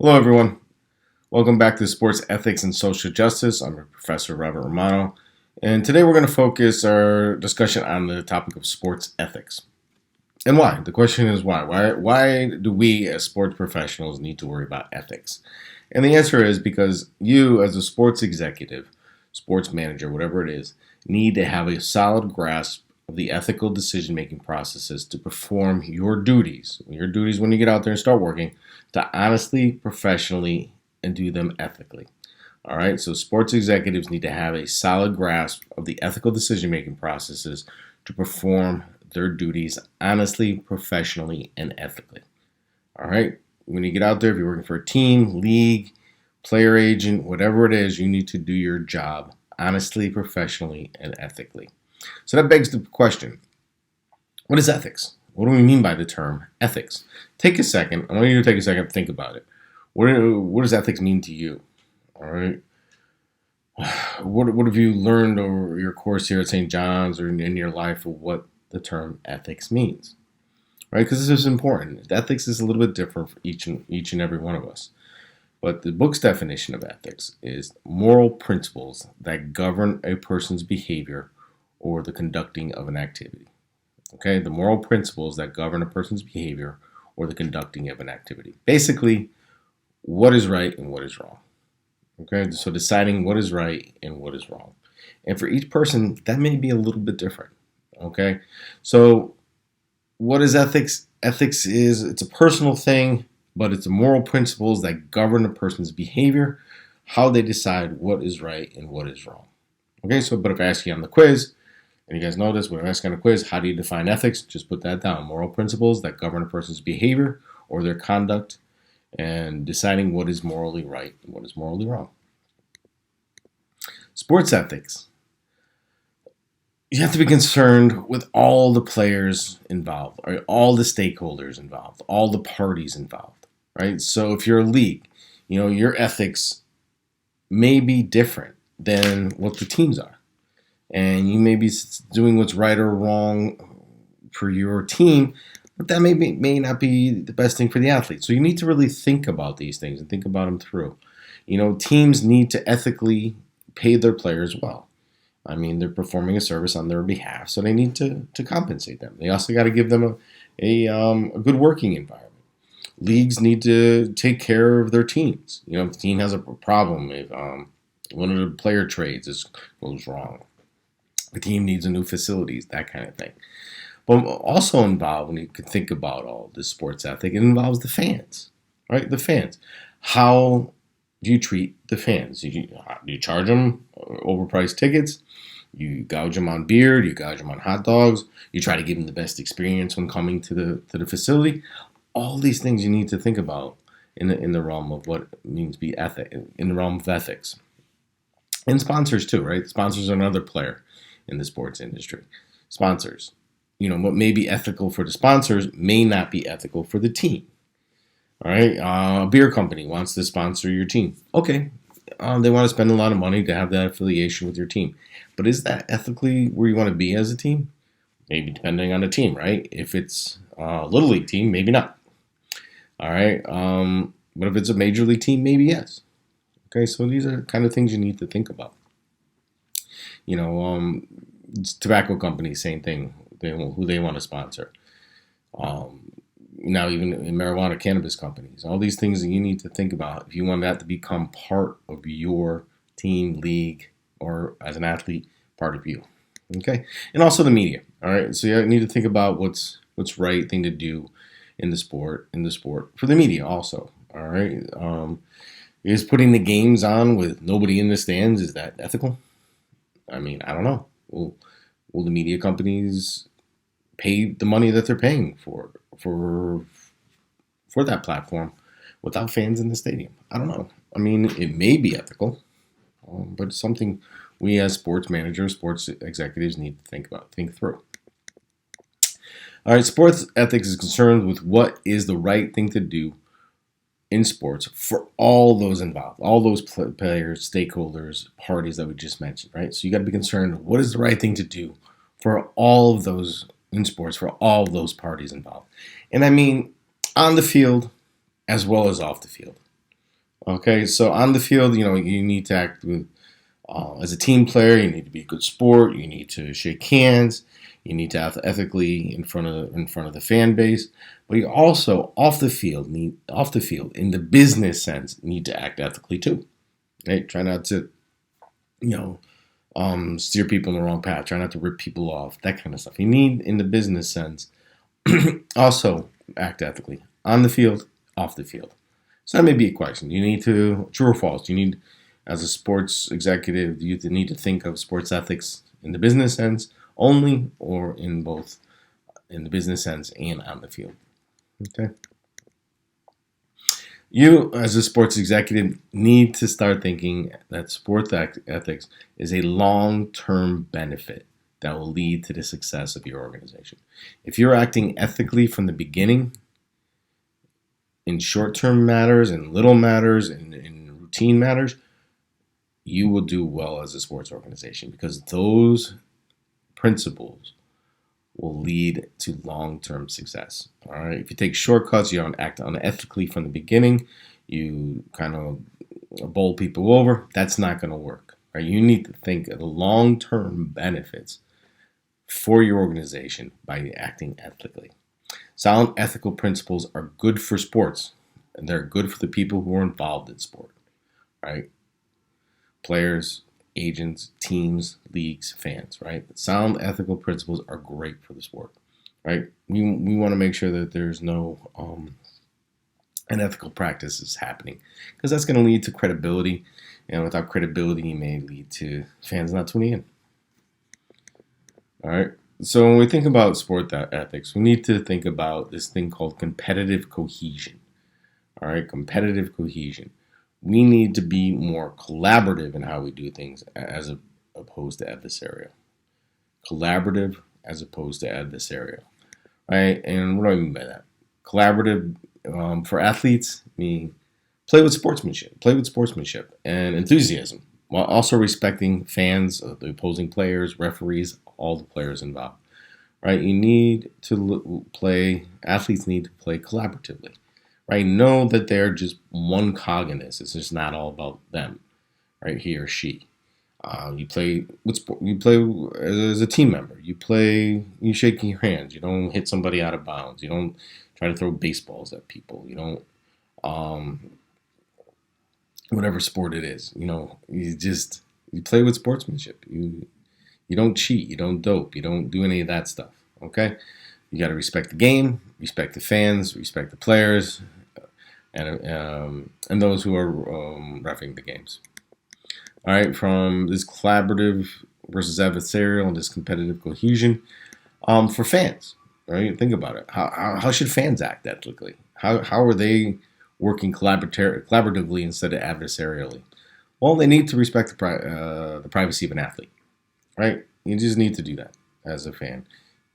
Hello, everyone. Welcome back to Sports Ethics and Social Justice. I'm Professor Robert Romano, and today we're going to focus our discussion on the topic of sports ethics. And why? The question is why? Why do we as sports professionals need to worry about ethics? And the answer is because you, as a sports executive, sports manager, whatever it is, need to have a solid grasp of the ethical decision-making processes to perform your duties. Your duties when you get out there and start working, to honestly, professionally, and do them ethically. All right, so sports executives need to have a solid grasp of the ethical decision-making processes to perform their duties honestly, professionally, and ethically. All right, when you get out there, if you're working for a team, league, player agent, whatever it is, you need to do your job honestly, professionally, and ethically. So that begs the question, what is ethics? What do we mean by the term ethics? Take a second. I want you to take a second to think about it. What does ethics mean to you? All right. What have you learned over your course here at St. John's or in your life of what the term ethics means? Right? Because this is important. Ethics is a little bit different for each and every one of us. But the book's definition of ethics is moral principles that govern a person's behavior or the conducting of an activity. Okay, the moral principles that govern a person's behavior or the conducting of an activity. Basically, what is right and what is wrong. Okay, so deciding what is right and what is wrong. And for each person, that may be a little bit different. Okay, so what is ethics? Ethics it's a personal thing, but it's the moral principles that govern a person's behavior, how they decide what is right and what is wrong. Okay, so but if I ask you on the quiz, and you guys know this, when I ask on a quiz, how do you define ethics? Just put that down. Moral principles that govern a person's behavior or their conduct and deciding what is morally right and what is morally wrong. Sports ethics. You have to be concerned with all the players involved, or all the stakeholders involved, all the parties involved, right? So if you're a league, your ethics may be different than what the teams are. And you may be doing what's right or wrong for your team, but that may not be the best thing for the athlete. So you need to really think about these things and think about them through. Teams need to ethically pay their players well. I mean, they're performing a service on their behalf, so they need to compensate them. They also got to give them a good working environment. Leagues need to take care of their teams. If the team has a problem, if one of the player trades goes wrong, the team needs a new facilities, that kind of thing. But also involved, when you can think about all this sports ethic, it involves the fans, right? The fans. How do you treat the fans? Do you charge them overpriced tickets? You gouge them on beer? Do you gouge them on hot dogs? You try to give them the best experience when coming to the facility? All these things you need to think about in the realm of what it means to be ethic, in the realm of ethics. And sponsors too, right? Sponsors are another player in the sports industry. Sponsors. What may be ethical for the sponsors may not be ethical for the team. All right? A beer company wants to sponsor your team. Okay. They want to spend a lot of money to have that affiliation with your team. But is that ethically where you want to be as a team? Maybe depending on the team, right? If it's a little league team, maybe not. All right? But if it's a major league team, maybe yes. Okay, so these are kind of things you need to think about. Tobacco companies, same thing. Who they want to sponsor. Now, even in marijuana, cannabis companies, all these things that you need to think about if you want that to become part of your team, league, or as an athlete, part of you. Okay, and also the media. All right, so you need to think about what's right thing to do in the sport for the media also. All right, is putting the games on with nobody in the stands, is that ethical? I mean, I don't know. Will the media companies pay the money that they're paying for that platform without fans in the stadium? I don't know. I mean, it may be ethical, but it's something we as sports managers, sports executives need to think through. All right, sports ethics is concerned with what is the right thing to do in sports for all those involved, all those players, stakeholders, parties that we just mentioned, right? So you got to be concerned, what is the right thing to do for all of those in sports, for all of those parties involved? And I mean, on the field as well as off the field. Okay, so on the field, you need to act with, as a team player. You need to be a good sport. You need to shake hands. You need to act ethically in front of the fan base. But you also off the field in the business sense need to act ethically too. Right? Try not to you know steer people in the wrong path. Try not to rip people off. That kind of stuff. You need in the business sense also act ethically on the field, off the field. So that may be a question. You need to, true or false, you need, as a sports executive, you need to think of sports ethics in the business sense only, or in both, in the business sense and on the field. Okay. You, as a sports executive, need to start thinking that sports ethics is a long term benefit that will lead to the success of your organization. If you're acting ethically from the beginning, in short term matters and little matters and in routine matters, you will do well as a sports organization because those principles will lead to long term success. All right. If you take shortcuts, you don't act unethically from the beginning, you kind of bowl people over, that's not going to work. Right? You need to think of the long term benefits for your organization by acting ethically. Sound ethical principles are good for sports, and they're good for the people who are involved in sport, right? Players, agents, teams, leagues, fans, right? Sound ethical principles are great for the sport, right? We want to make sure that there's no unethical practices happening because that's going to lead to credibility, and without credibility, it may lead to fans not tuning in. All right. So when we think about sport ethics, we need to think about this thing called competitive cohesion. All right, competitive cohesion. We need to be more collaborative in how we do things as opposed to adversarial. Collaborative as opposed to adversarial. Right? And what do I mean by that? Collaborative for athletes mean play with sportsmanship and enthusiasm, while also respecting fans, the opposing players, referees, all the players involved. Right? You need to play. Athletes need to play collaboratively. Right? Know that they're just one cog in this. It's just not all about them. Right? He or she. You play with sport. You play as a team member. You play. You shake your hands. You don't hit somebody out of bounds. You don't try to throw baseballs at people. You don't. Whatever sport it is, you play with sportsmanship. You don't cheat. You don't dope. You don't do any of that stuff. Okay. You got to respect the game, respect the fans, respect the players, and those who are refereeing the games. All right, from this collaborative versus adversarial and this competitive cohesion, for fans, right? Think about it. How should fans act ethically? How are they working collaboratively instead of adversarially? Well, they need to respect the privacy of an athlete, right? You just need to do that as a fan.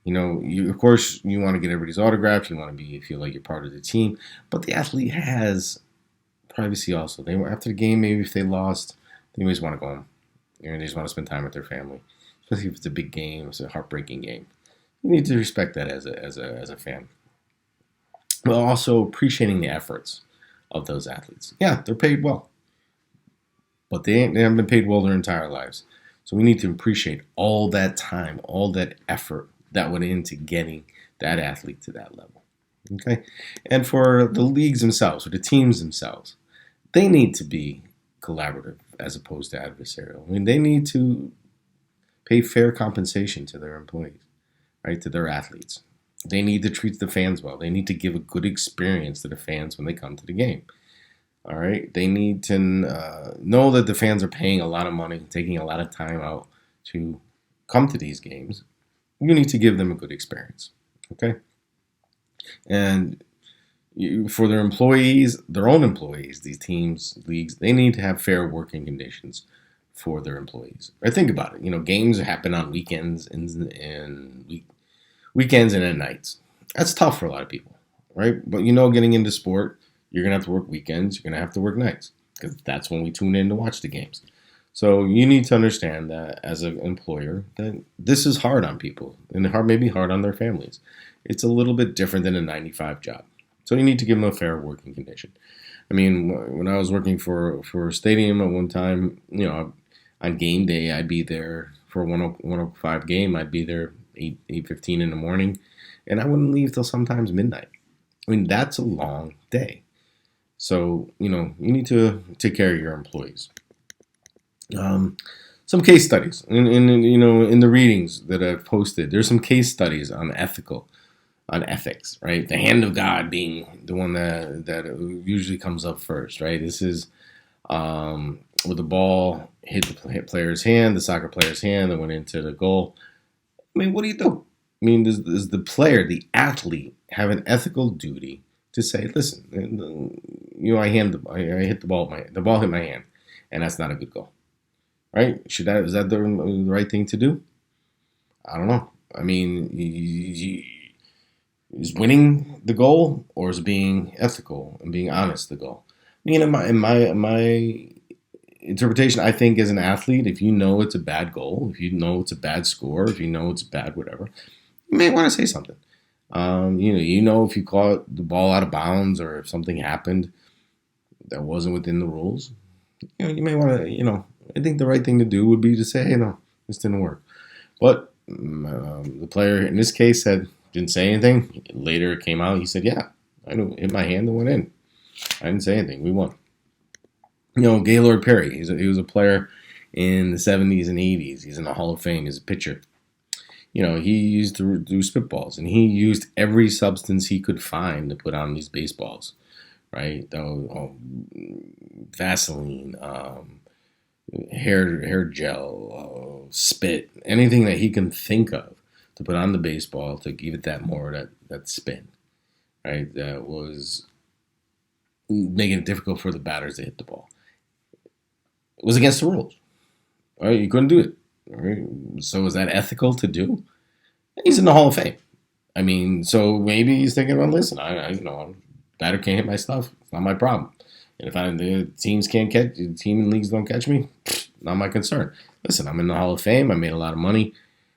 You of course you want to get everybody's autographs. You want to feel like you're part of the team, but the athlete has privacy also. They after the game, maybe if they lost, they always want to go home. They just want to spend time with their family, especially if it's a big game, it's a heartbreaking game. You need to respect that as a fan, but also appreciating the efforts of those athletes. Yeah, they're paid well, but they haven't been paid well their entire lives. So we need to appreciate all that time, all that effort that went into getting that athlete to that level. Okay, and for the leagues themselves, or the teams themselves, they need to be collaborative as opposed to adversarial. I mean, they need to pay fair compensation to their employees, right? To their athletes. They need to treat the fans well. They need to give a good experience to the fans when they come to the game. All right. They need to know that the fans are paying a lot of money, taking a lot of time out to come to these games. You need to give them a good experience. Okay. And for their employees, their own employees, these teams, leagues, they need to have fair working conditions for their employees. Right? Think about it. Games happen on weekends and weekends and at nights. That's tough for a lot of people, right? But getting into sport, you're going to have to work weekends. You're going to have to work nights because that's when we tune in to watch the games. So you need to understand that as an employer, that this is hard on people and maybe hard on their families. It's a little bit different than a 9 to 5 job. So you need to give them a fair working condition. I mean, when I was working for a stadium at one time, on game day, I'd be there for a 105 game. I'd be there 8:15 in the morning, and I wouldn't leave till sometimes midnight. I mean, that's a long day. So, you need to take care of your employees. Um, some case studies in the readings that I've posted. There's some case studies on ethics, right? The hand of God being the one that usually comes up first, right? This is where the ball hit the player's hand, the soccer player's hand, that went into the goal. I mean, what do you do? I mean, does the player, the athlete, have an ethical duty to say, listen, I hit the ball, the ball hit my hand, and that's not a good goal, right? Is that the right thing to do? I don't know. I mean, is winning the goal, or is being ethical and being honest the goal? I mean, in my interpretation, I think as an athlete, if you know it's a bad goal, if you know it's a bad score, if you know it's bad whatever, you may want to say something. If you caught the ball out of bounds or if something happened that wasn't within the rules, you may want to. I think the right thing to do would be to say, hey, no, this didn't work. But the player in this case didn't say anything. Later it came out. He said, yeah, I knew, hit my hand and went in. I didn't say anything. We won. Gaylord Perry, he was a player in the 70s and 80s. He's in the Hall of Fame. He's a pitcher. He used to do spitballs, and he used every substance he could find to put on these baseballs, right? Vaseline, hair gel, spit, anything that he can think of to put on the baseball to give it that spin, right? That was making it difficult for the batters to hit the ball. It was against the rules, right? You couldn't do it. Right? So is that ethical to do? He's in the Hall of Fame. I mean, so maybe he's thinking, well, listen, batter can't hit my stuff. It's not my problem. And if the team and leagues don't catch me, not my concern. Listen, I'm in the Hall of Fame. I made a lot of money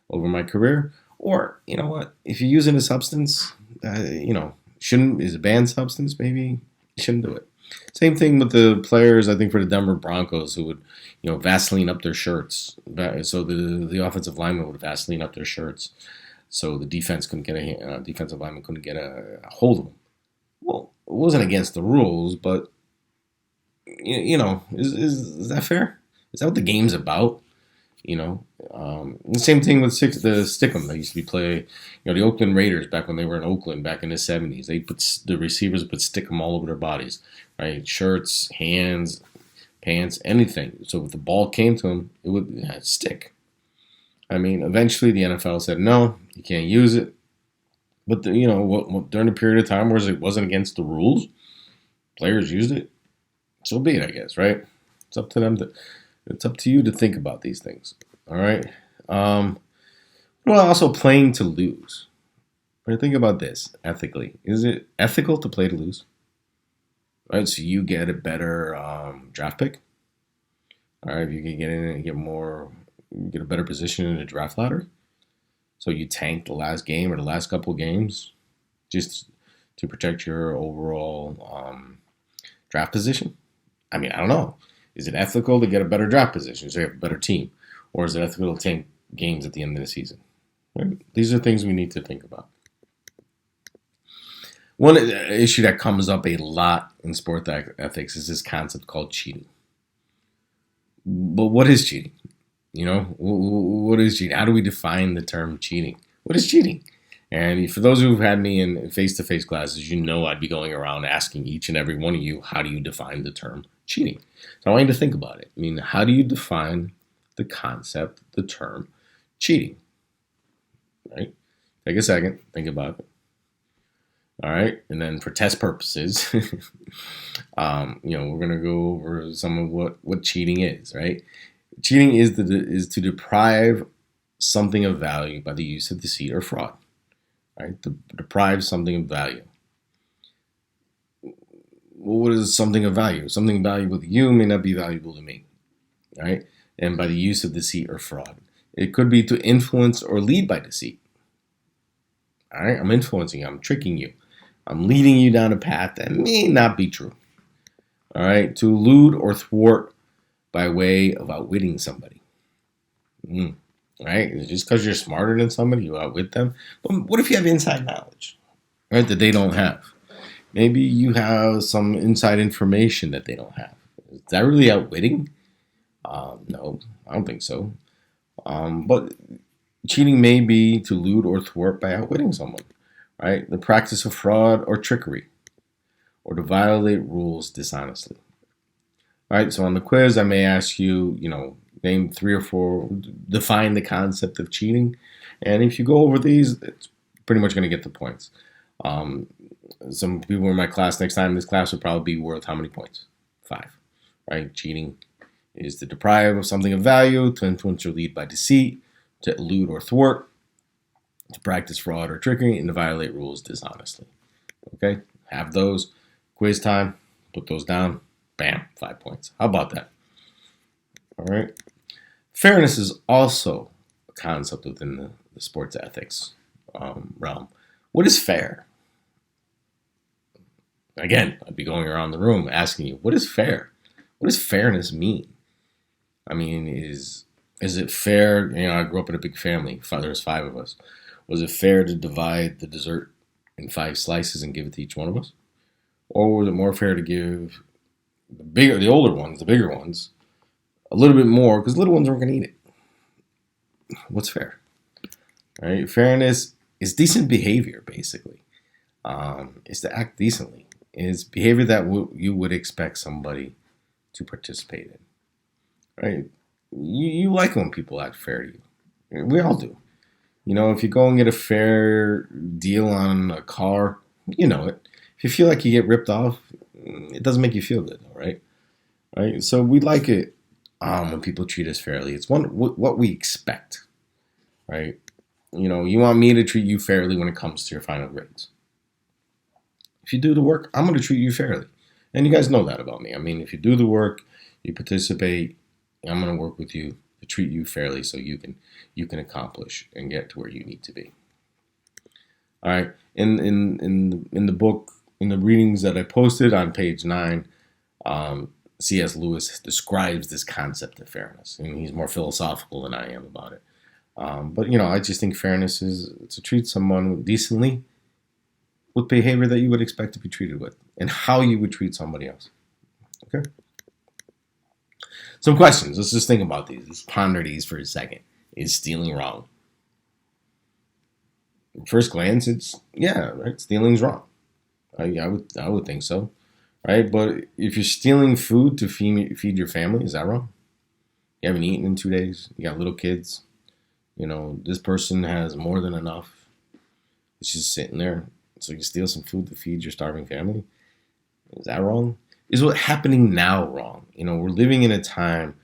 over my career. Or, you know what? If you're using a substance, is a banned substance, maybe you shouldn't do it. Same thing with the players, I think, for the Denver Broncos who would, Vaseline up their shirts. So the offensive linemen would Vaseline up their shirts, so the defensive lineman couldn't get a hold of them. Well, it wasn't against the rules, but is that fair? Is that what the game's about? The same thing with the Stickum that used to be play. The Oakland Raiders back when they were in Oakland back in the 70s. The receivers put Stickum all over their bodies, right? Shirts, hands, pants, anything. So if the ball came to them, it would stick. I mean, eventually the NFL said no, you can't use it. But during a period of time where it wasn't against the rules, players used it. So be it, I guess, right? It's up to them It's up to you to think about these things. All right. Also playing to lose. Right, think about this ethically. Is it ethical to play to lose? Right, so you get a better draft pick. All right, if you can get in and get a better position in the draft ladder. So you tank the last game or the last couple games just to protect your overall draft position. I mean, I don't know. Is it ethical to get a better draft position so you have a better team? Or is it ethical to tank games at the end of the season? Right? These are things we need to think about. One issue that comes up a lot in sport ethics is this concept called cheating. But what is cheating? What is cheating? How do we define the term cheating? What is cheating? And for those who've had me in face-to-face classes, I'd be going around asking each and every one of you, how do you define the term cheating? So I want you to think about it. I mean, how do you define the concept, the term cheating? Right? Take a second, think about it. All right, and then for test purposes, we're gonna go over some of what cheating is. Right? Cheating is to deprive something of value by the use of deceit or fraud. Right? To deprive something of value. Well, what is something of value? Something valuable to you may not be valuable to me. Right? And by the use of deceit or fraud. It could be to influence or lead by deceit. All right? I'm influencing you. I'm tricking you. I'm leading you down a path that may not be true. All right, to elude or thwart by way of outwitting somebody. Right? Just because you're smarter than somebody, you outwit them. But what if you have inside knowledge, right, that they don't have? Maybe you have some inside information that they don't have. Is that really outwitting? No, I don't think so. But cheating may be to elude or thwart by outwitting someone, right? The practice of fraud or trickery, or to violate rules dishonestly. All right, so on the quiz, I may ask you, name 3 or 4, define the concept of cheating. And if you go over these, it's pretty much going to get the points. Um, some people in my class next time, this class would probably be worth how many points? 5, right? Cheating is to deprive of something of value, to influence or lead by deceit, to elude or thwart, to practice fraud or trickery, and to violate rules dishonestly. Okay, have those. Quiz time, put those down. Bam, 5 points. How about that? All right. Fairness is also a concept within the sports ethics realm. What is fair? Again, I'd be going around the room asking you, what is fair? What does fairness mean? I mean, is it fair? I grew up in a big family. There's 5 of us. Was it fair to divide the dessert in 5 slices and give it to each one of us? Or was it more fair to give the older ones, the bigger ones, a little bit more because little ones aren't going to eat it? What's fair? Right? Fairness is decent behavior, basically. It's to act decently. It's behavior that you would expect somebody to participate in. Right? You like when people act fair to you. We all do. If you go and get a fair deal on a car, you know it. If you feel like you get ripped off, it doesn't make you feel good, right? Right. So we like it when people treat us fairly. It's what we expect, right? You want me to treat you fairly when it comes to your final grades. If you do the work, I'm going to treat you fairly, and you guys know that about me. I mean, if you do the work, you participate, I'm going to work with you to treat you fairly so you can accomplish and get to where you need to be. All right. In the book, in the readings that I posted on page 9, C.S. Lewis describes this concept of fairness, and he's more philosophical than I am about it. But I just think fairness is to treat someone decently with behavior that you would expect to be treated with, and how you would treat somebody else. Okay. Some questions. Let's just think about these. Let's ponder these for a second. Is stealing wrong? At first glance, it's right. Stealing's wrong. I would think so, right? But if you're stealing food to feed your family, is that wrong? You haven't eaten in 2 days. You got little kids. This person has more than enough. It's just sitting there. So you steal some food to feed your starving family. Is that wrong? Is what's happening now wrong? We're living in a time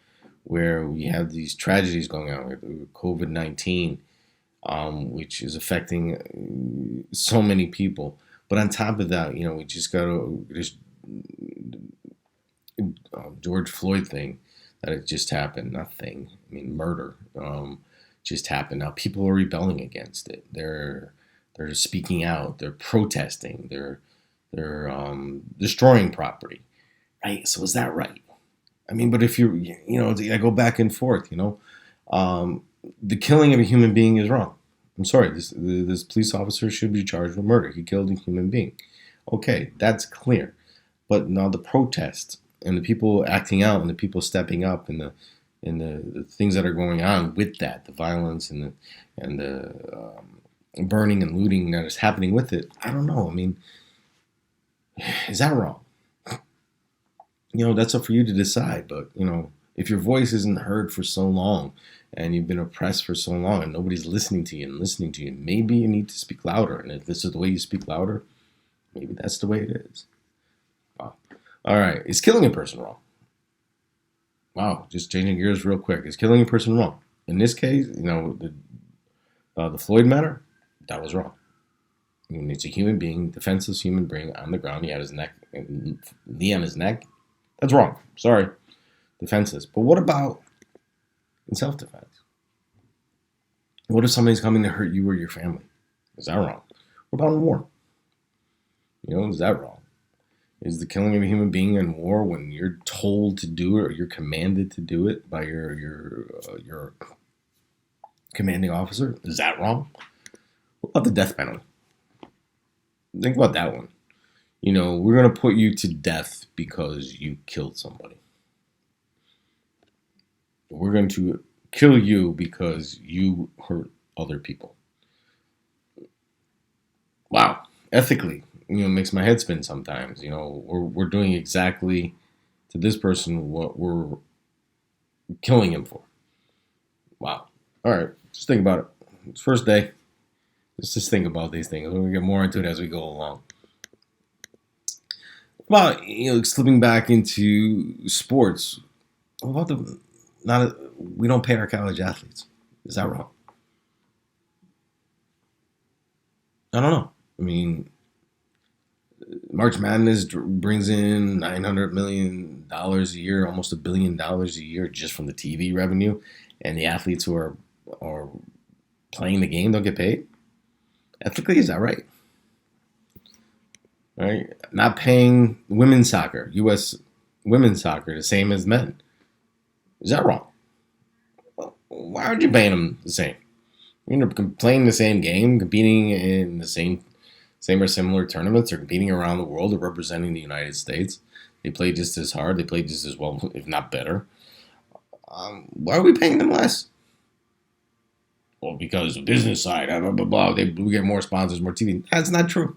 where we have these tragedies going on with COVID-19, which is affecting so many people. But on top of that, we just got this George Floyd thing that it just happened. Nothing. I mean, murder just happened. Now people are rebelling against it. They're speaking out. They're protesting. They're destroying property. Right. So is that right? I mean, but if I go back and forth. The killing of a human being is wrong. I'm sorry, this police officer should be charged with murder. He killed a human being. Okay, that's clear. But now the protests and the people acting out and the people stepping up and the things that are going on with that, the violence and the burning and looting that is happening with it, I don't know. I mean, is that wrong? That's up for you to decide. But, if your voice isn't heard for so long and you've been oppressed for so long and nobody's listening to you, maybe you need to speak louder. And if this is the way you speak louder, maybe that's the way it is. Wow. All right. Is killing a person wrong? Wow. Just changing gears real quick. Is killing a person wrong? In this case, the Floyd matter, that was wrong. I mean, it's a human being, defenseless human being on the ground. He had his knee on his neck. That's wrong. Sorry. Defenseless. But what about in self-defense? What if somebody's coming to hurt you or your family? Is that wrong? What about in war? Is that wrong? Is the killing of a human being in war when you're told to do it or you're commanded to do it by your commanding officer? Is that wrong? What about the death penalty? Think about that one. We're going to put you to death because you killed somebody. We're going to kill you because you hurt other people. Wow. Ethically, it makes my head spin sometimes. We're doing exactly to this person what we're killing him for. Wow. All right. Just think about it. It's first day. Let's just think about these things. We'll get more into it as we go along. Well, slipping back into sports. What about we don't pay our college athletes? Is that wrong? I don't know. I mean, March Madness brings in $900 million a year, almost $1 billion a year just from the TV revenue, and the athletes who are playing the game don't get paid. Ethically, is that right? Right? Not paying women's soccer, U.S. women's soccer, the same as men. Is that wrong? Why aren't you paying them the same? You're playing the same game, competing in the same or similar tournaments, or competing around the world, or representing the United States. They play just as hard. They play just as well, if not better. Why are we paying them less? Well, because the business side, blah, blah, blah. We get more sponsors, more TV. That's not true.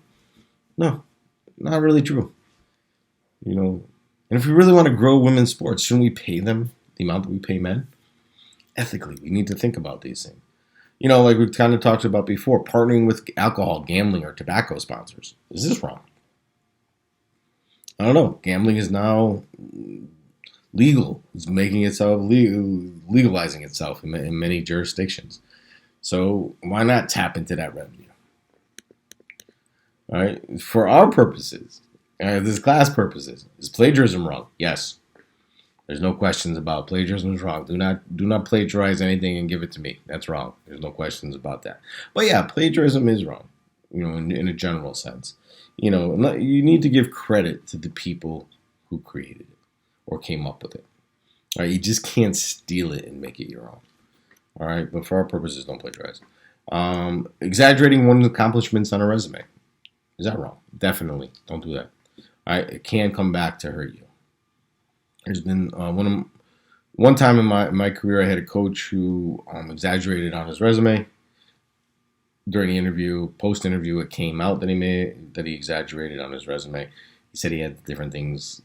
No, not really true. And if we really want to grow women's sports, shouldn't we pay them the amount that we pay men? Ethically, we need to think about these things. Like we kind of talked about before, partnering with alcohol, gambling, or tobacco sponsors. Is this wrong? I don't know. Gambling is now legal. It's making itself legalizing itself in many jurisdictions. So why not tap into that revenue? All right. For our purposes, this class purposes, is plagiarism wrong? Yes. There's no questions about plagiarism is wrong. Do not plagiarize anything and give it to me. That's wrong. There's no questions about that. But yeah, plagiarism is wrong. In a general sense. You need to give credit to the people who created it or came up with it. All right, you just can't steal it and make it your own. All right, but for our purposes, don't plagiarize. Exaggerating one's accomplishments on a resume. Is that wrong? Definitely. Don't do that. All right, it can come back to hurt you. There's been one time in my career, I had a coach who exaggerated on his resume. During the interview, post-interview, it came out that he exaggerated on his resume. He said he had different things,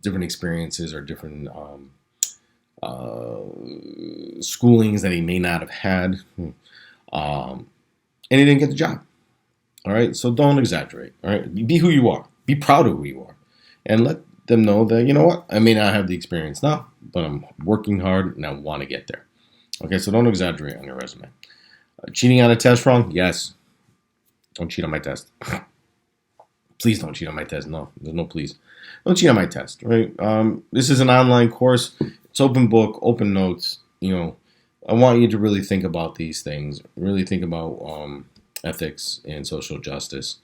different experiences, or different schoolings that he may not have had, and he didn't get the job. All right, so don't exaggerate. All right, be who you are. Be proud of who you are, and let them know that I may not have the experience now, but I'm working hard and I want to get there. Okay, so don't exaggerate on your resume. Cheating on a test wrong? Yes. Don't cheat on my test. Please don't cheat on my test. No, there's no please. Don't cheat on my test, right? This is an online course. It's open book, open notes. I want you to really think about these things. Really think about ethics and social justice.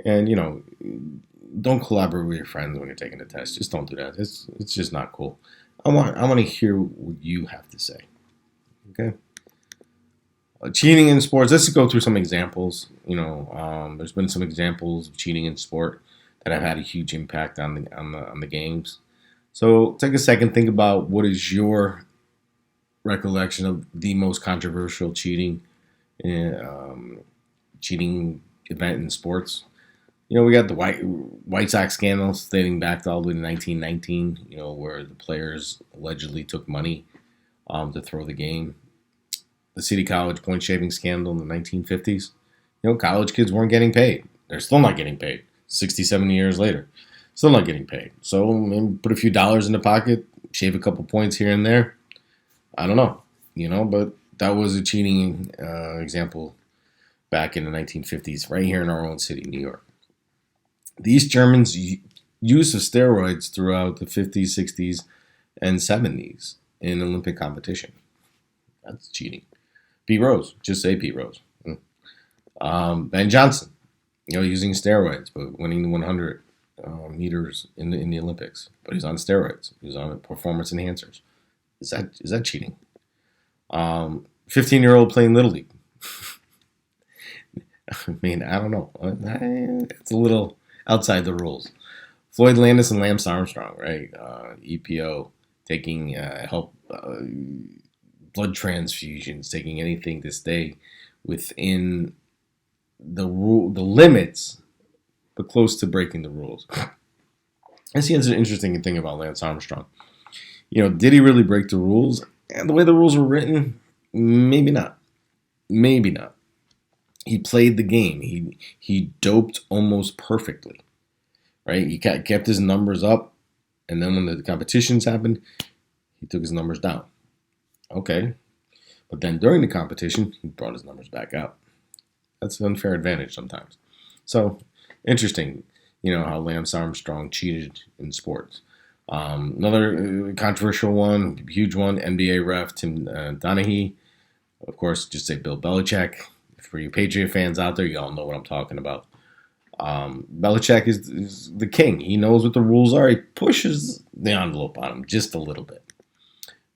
And, don't collaborate with your friends when you're taking the test. Just don't do that. It's just not cool. I want to hear what you have to say. Okay? Cheating in sports. Let's go through some examples. There's been some examples of cheating in sport that have had a huge impact on the games. So take a second, think about what is your recollection of the most controversial cheating event in sports. We got the White Sox scandals dating back to all the way to 1919. Where the players allegedly took money to throw the game. The City College point shaving scandal in the 1950s. College kids weren't getting paid. They're still not getting paid. 60, 70 years later. Still not getting paid. So maybe put a few dollars in the pocket, shave a couple points here and there. I don't know. But that was a cheating example back in the 1950s, right here in our own city, New York. The East Germans' use of steroids throughout the 50s, 60s, and 70s in Olympic competition. That's cheating. Pete Rose. Just say Pete Rose. Ben Johnson. Using steroids, but winning the 100 meters in the Olympics, but he's on steroids. He's on performance enhancers. Is that cheating? 15-year-old playing little league. I mean, I don't know. It's a little outside the rules. Floyd Landis and Lance Armstrong, right? EPO, taking help, blood transfusions, taking anything to stay within the limits, but close to breaking the rules. I see that's an interesting thing about Lance Armstrong. Did he really break the rules? And the way the rules were written, maybe not. Maybe not. He played the game. He doped almost perfectly, right? He kept his numbers up, and then when the competitions happened, he took his numbers down. Okay. But then during the competition, he brought his numbers back up. That's an unfair advantage sometimes. So, interesting, how Lance Armstrong cheated in sports. Another controversial one, huge one, NBA ref Tim Donaghy. Of course, just say Bill Belichick. For you Patriot fans out there, you all know what I'm talking about. Belichick is the king. He knows what the rules are. He pushes the envelope on him just a little bit.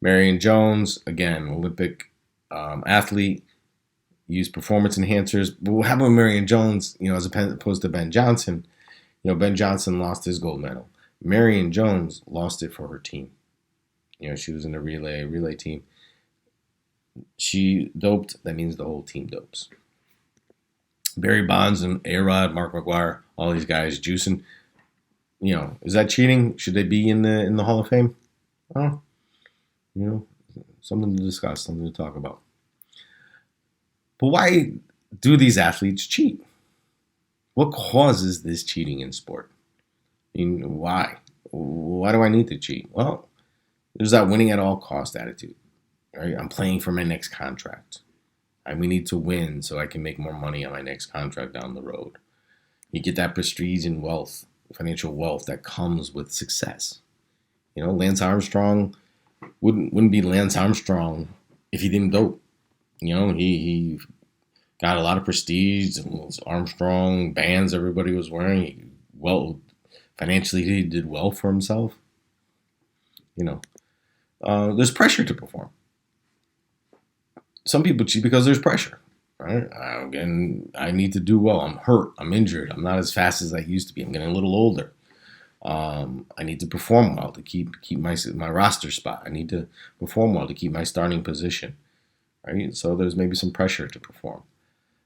Marion Jones, again, Olympic athlete, used performance enhancers. But what happened with Marion Jones, as opposed to Ben Johnson? Ben Johnson lost his gold medal. Marion Jones lost it for her team. She was in a relay team. She doped. That means the whole team dopes. Barry Bonds and A-Rod, Mark McGwire, all these guys juicing. Is that cheating? Should they be in the Hall of Fame? Oh, something to discuss, something to talk about. But why do these athletes cheat? What causes this cheating in sport? I mean, why? Why do I need to cheat? Well, there's that winning at all cost attitude. Right? I'm playing for my next contract. We need to win so I can make more money on my next contract down the road. You get that prestige and wealth, financial wealth that comes with success. Lance Armstrong wouldn't be Lance Armstrong if he didn't dope. He got a lot of prestige and Armstrong bands everybody was wearing. Financially he did well for himself. There's pressure to perform. Some people cheat because there's pressure, right? Again, I need to do well. I'm hurt. I'm injured. I'm not as fast as I used to be. I'm getting a little older. I need to perform well to keep my roster spot. I need to perform well to keep my starting position, right? So there's maybe some pressure to perform.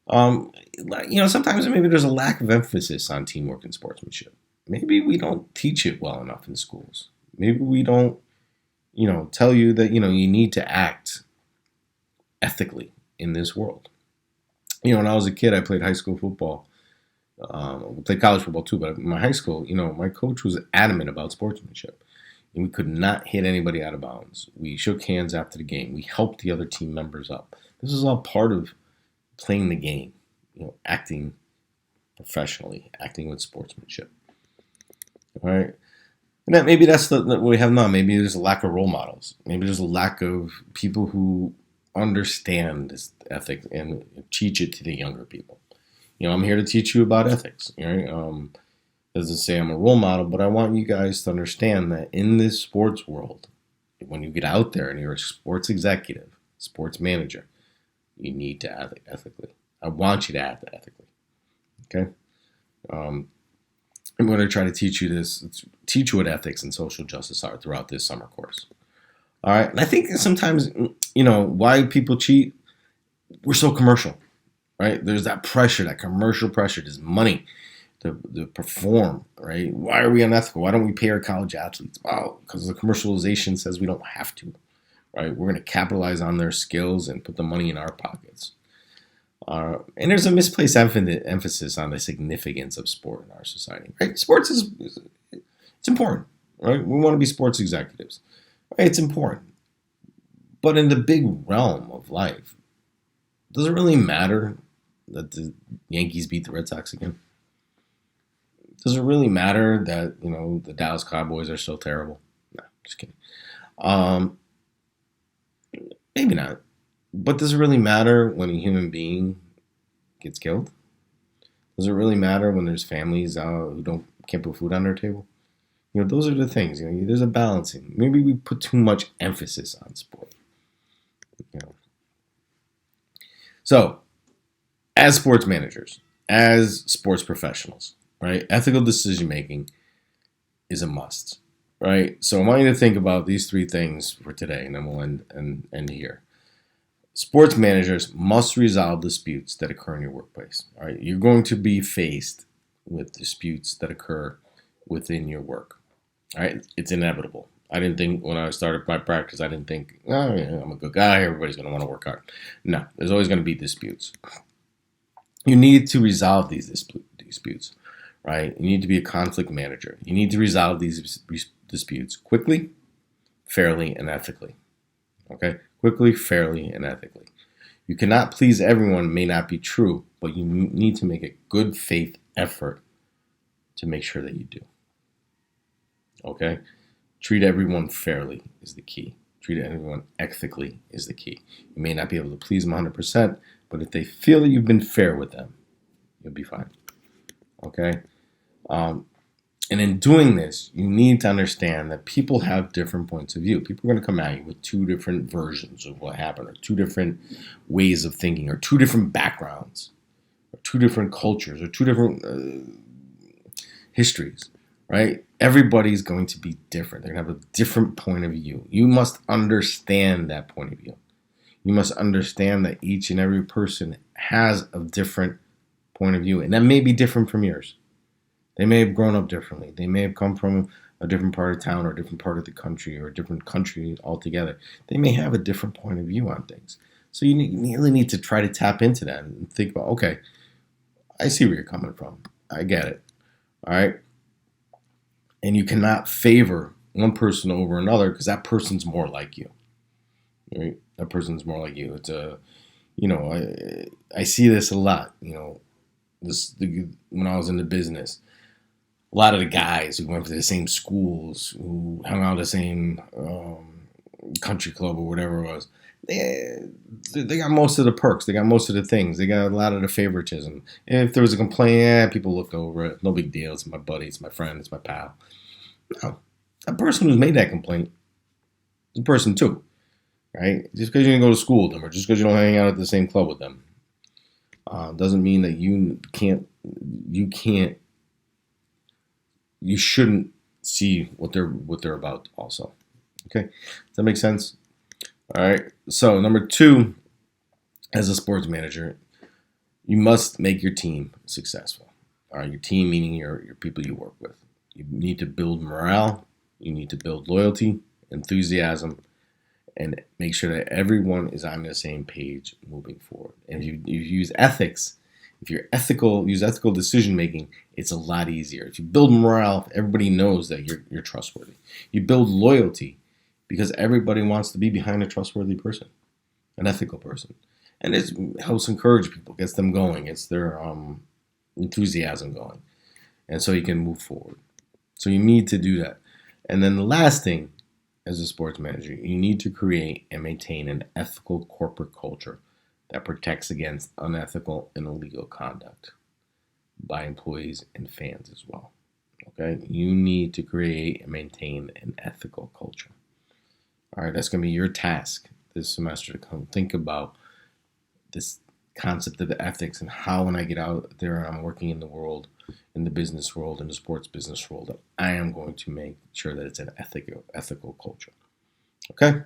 Sometimes maybe there's a lack of emphasis on teamwork and sportsmanship. Maybe we don't teach it well enough in schools. Maybe we don't, tell you that, you need to act ethically in this world. When I was a kid, I played high school football. We played college football too, but in my high school, my coach was adamant about sportsmanship. And we could not hit anybody out of bounds. We shook hands after the game. We helped the other team members up. This is all part of playing the game, acting professionally, acting with sportsmanship. All right. And maybe that's what we have now. Maybe there's a lack of role models. Maybe there's a lack of people who understand this ethic and teach it to the younger people. I'm here to teach you about ethics. Right? As I say, I'm a role model, but I want you guys to understand that in this sports world, when you get out there and you're a sports executive, sports manager, you need to act ethically. I want you to act ethically. Okay? I'm going to try to teach you what ethics and social justice are throughout this summer course. All right. And I think sometimes, why people cheat, we're so commercial, right? There's that pressure, that commercial pressure, there's money to perform, right? Why are we unethical? Why don't we pay our college athletes? Well, because the commercialization says we don't have to, right? We're going to capitalize on their skills and put the money in our pockets. And there's a misplaced emphasis on the significance of sport in our society, right? Sports it's important, right? We want to be sports executives. It's important. But in the big realm of life, does it really matter that the Yankees beat the Red Sox again? Does it really matter that, the Dallas Cowboys are so terrible? No, just kidding. Maybe not. But does it really matter when a human being gets killed? Does it really matter when there's families who don't can't put food on their table. Those are the things. There's a balancing. Maybe we put too much emphasis on sport. You know. So, as sports managers, as sports professionals, right? Ethical decision making is a must, right? So I want you to think about these three things for today, and then we'll end here. Sports managers must resolve disputes that occur in your workplace. All right, you're going to be faced with disputes that occur within your work. All right, it's inevitable. I didn't think when I started my practice, I didn't think, oh, yeah, I'm a good guy. Everybody's going to want to work hard. No, there's always going to be disputes. You need to resolve these disputes, right? You need to be a conflict manager. You need to resolve these disputes quickly, fairly, and ethically. Okay? Quickly, fairly, and ethically. You cannot please everyone, may not be true, but you need to make a good faith effort to make sure that you do. Okay? Treat everyone fairly is the key. Treat everyone ethically is the key. You may not be able to please them 100%, but if they feel that you've been fair with them, you'll be fine. Okay? And in doing this, you need to understand that people have different points of view. People are going to come at you with two different versions of what happened, or two different ways of thinking, or two different backgrounds, or two different cultures, or two different histories, right? Everybody's going to be different. They're going to have a different point of view. You must understand that point of view. You must understand that each and every person has a different point of view, and that may be different from yours. They may have grown up differently. They may have come from a different part of town, or a different part of the country, or a different country altogether. They may have a different point of view on things. So you really need to try to tap into that and think about, okay, I see where you're coming from. I get it. All right? And you cannot favor one person over another because that person's more like you. Right? That person's more like you. It's I see this a lot. When I was in the business, a lot of the guys who went to the same schools, who hung out at the same country club or whatever it was, they got most of the perks. They got most of the things. They got a lot of the favoritism. And if there was a complaint, people looked over it. No big deal. It's my buddy. It's my friend. It's my pal. No. That person who's made that complaint is a person too. Right? Just because you didn't go to school with them, or just because you don't hang out at the same club with them, doesn't mean that you shouldn't see what they're about also. Okay? Does that make sense? All right. So number 2, as a sports manager, you must make your team successful. All right, your team meaning your people you work with. You need to build morale. You need to build loyalty, enthusiasm, and make sure that everyone is on the same page moving forward. And if you use ethics, if you're use ethical decision making, it's a lot easier. If you build morale, everybody knows that you're trustworthy. You build loyalty because everybody wants to be behind a trustworthy person, an ethical person. And it helps encourage people, gets them going, gets their enthusiasm going. And so you can move forward. So you need to do that. And then the last thing, as a sports manager, you need to create and maintain an ethical corporate culture that protects against unethical and illegal conduct by employees and fans as well. Okay? You need to create and maintain an ethical culture. All right, that's going to be your task this semester, to come think about this concept of the ethics and how, when I get out there and I'm working in the world, in the business world, in the sports business world, that I am going to make sure that it's an ethical culture. Okay?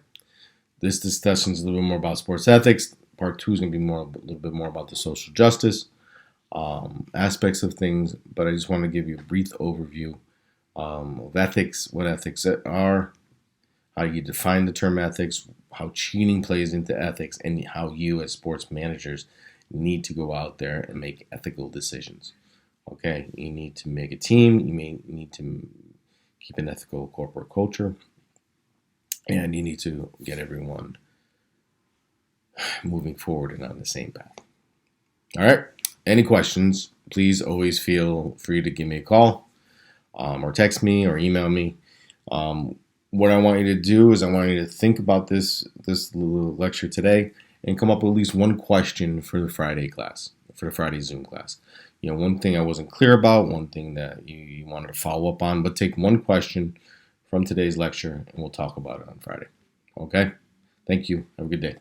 This discussion is a little bit more about sports ethics. Part 2 is going to be a little bit more about the social justice aspects of things, but I just want to give you a brief overview of ethics, what ethics are, how you define the term ethics, how cheating plays into ethics, and how you as sports managers need to go out there and make ethical decisions. Okay, you need to make a team, you may need to keep an ethical corporate culture, and you need to get everyone moving forward and on the same path. All right, any questions, please always feel free to give me a call or text me or email me. What I want you to do is I want you to think about this little lecture today and come up with at least one question for the Friday class, for the Friday Zoom class. one thing I wasn't clear about, one thing that you wanted to follow up on, but take one question from today's lecture and we'll talk about it on Friday. Okay? Thank you. Have a good day.